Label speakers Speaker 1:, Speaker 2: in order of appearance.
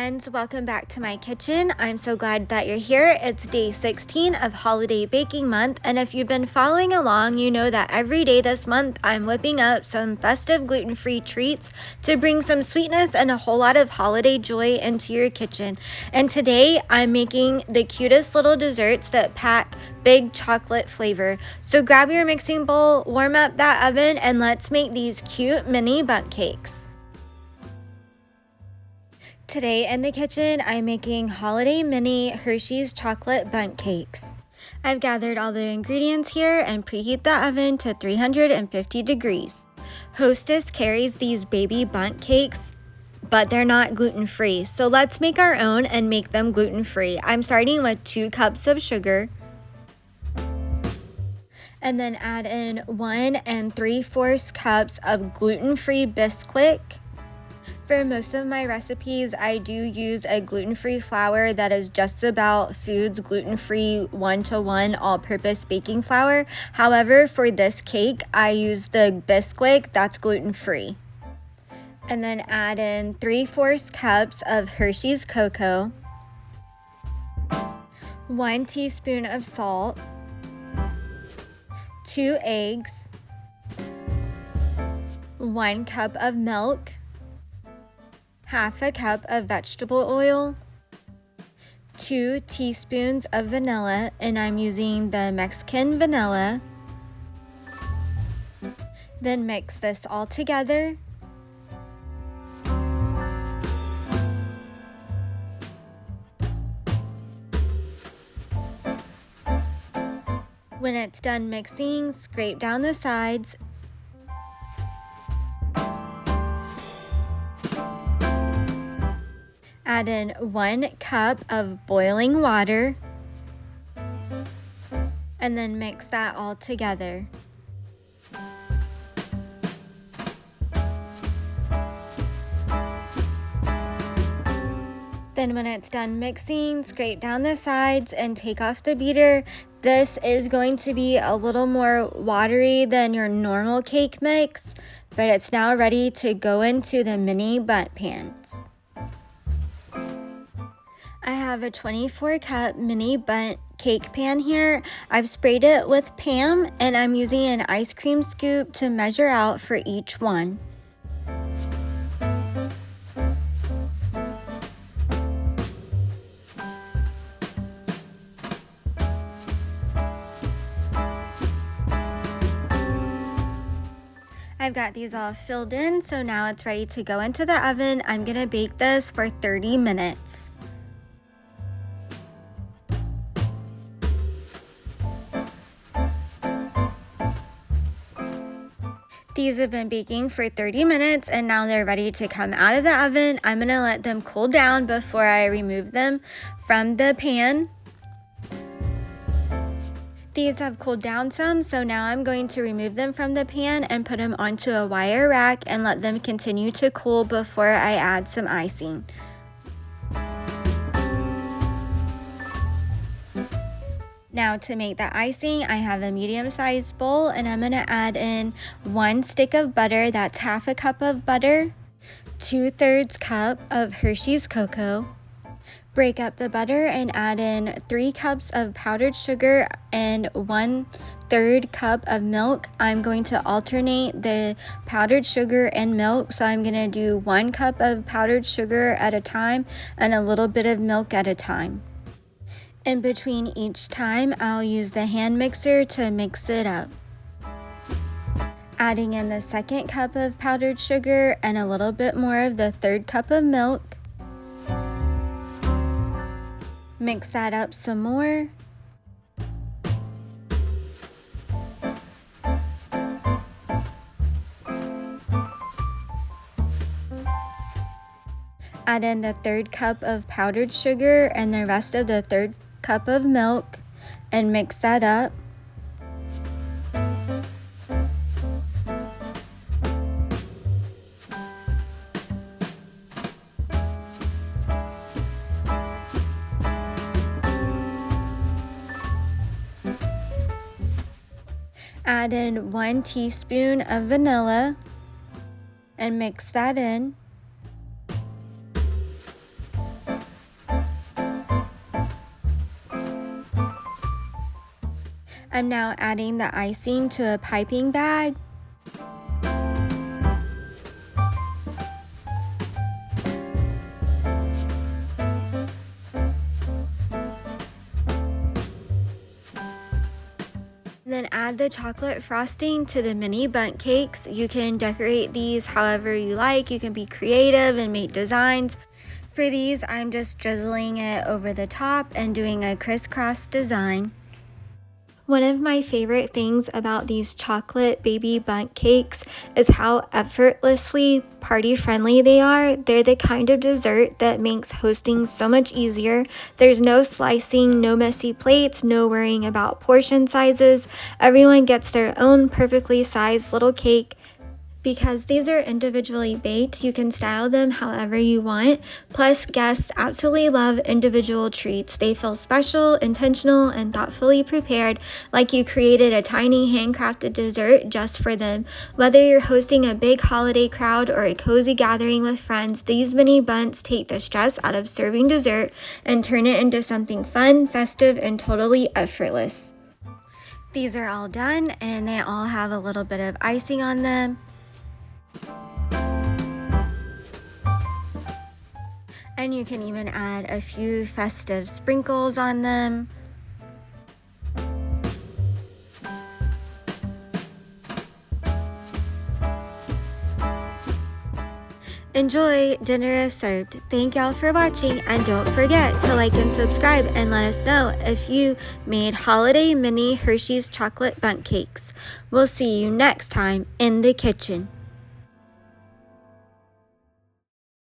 Speaker 1: friends, welcome back to my kitchen. I'm so glad that you're here. It's day 16 of holiday baking month, and if you've been following along, you know that every day this month I'm whipping up some festive gluten-free treats to bring some sweetness and a whole lot of holiday joy into your kitchen. And today I'm making the cutest little desserts that pack big chocolate flavor. So grab your mixing bowl, warm up that oven, and let's make these cute mini bundt cakes. Today in the kitchen, I'm making holiday mini Hershey's chocolate bundt cakes. I've gathered all the ingredients here and preheat the oven to 350 degrees. Hostess carries these baby bundt cakes, but they're not gluten-free. So let's make our own and make them gluten-free. I'm starting with 2 cups of sugar. And then add in 1 3/4 cups of gluten-free Bisquick. For most of my recipes, I do use a gluten-free flour that is just about Foods gluten-free 1-to-1 all-purpose baking flour. However, for this cake, I use the Bisquick that's gluten-free. And then add in 3/4 cups of Hershey's cocoa, 1 teaspoon of salt, 2 eggs, 1 cup of milk, 1/2 cup of vegetable oil, 2 teaspoons of vanilla, and I'm using the Mexican vanilla. Then mix this all together. When it's done mixing, scrape down the sides. Add in 1 cup of boiling water, and then mix that all together. Then when it's done mixing, scrape down the sides and take off the beater. This is going to be a little more watery than your normal cake mix, but it's now ready to go into the mini bundt pans. I have a 24 cup mini bundt cake pan here. I've sprayed it with Pam, and I'm using an ice cream scoop to measure out for each one. I've got these all filled in, so now it's ready to go into the oven. I'm gonna bake this for 30 minutes. These have been baking for 30 minutes and now they're ready to come out of the oven. I'm gonna let them cool down before I remove them from the pan. These have cooled down some, so now I'm going to remove them from the pan and put them onto a wire rack and let them continue to cool before I add some icing. Now to make the icing, I have a medium-sized bowl and I'm gonna add in 1 stick of butter, that's 1/2 cup of butter, 2/3 cup of Hershey's cocoa. Break up the butter and add in 3 cups of powdered sugar and 1/3 cup of milk. I'm going to alternate the powdered sugar and milk, so I'm gonna do 1 cup of powdered sugar at a time and a little bit of milk at a time. In between each time, I'll use the hand mixer to mix it up. Adding in the 2nd cup of powdered sugar and a little bit more of the 3rd cup of milk. Mix that up some more. Add in the 3rd cup of powdered sugar and the rest of the 3rd cup of milk and mix that up. Add in 1 teaspoon of vanilla and mix that in. I'm now adding the icing to a piping bag. Then add the chocolate frosting to the mini Bundt cakes. You can decorate these however you like. You can be creative and make designs. For these, I'm just drizzling it over the top and doing a crisscross design. One of my favorite things about these chocolate baby Bundt cakes is how effortlessly party-friendly they are. They're the kind of dessert that makes hosting so much easier. There's no slicing, no messy plates, no worrying about portion sizes. Everyone gets their own perfectly sized little cake. Because these are individually baked, you can style them however you want. Plus, guests absolutely love individual treats. They feel special, intentional, and thoughtfully prepared, like you created a tiny handcrafted dessert just for them. Whether you're hosting a big holiday crowd or a cozy gathering with friends, these mini Bundts take the stress out of serving dessert and turn it into something fun, festive, and totally effortless. These are all done, and they all have a little bit of icing on them. And you can even add a few festive sprinkles on them. Enjoy, dinner is served. Thank y'all for watching, and don't forget to like and subscribe and let us know if you made holiday mini Hershey's chocolate Bundt cakes. We'll see you next time in the kitchen.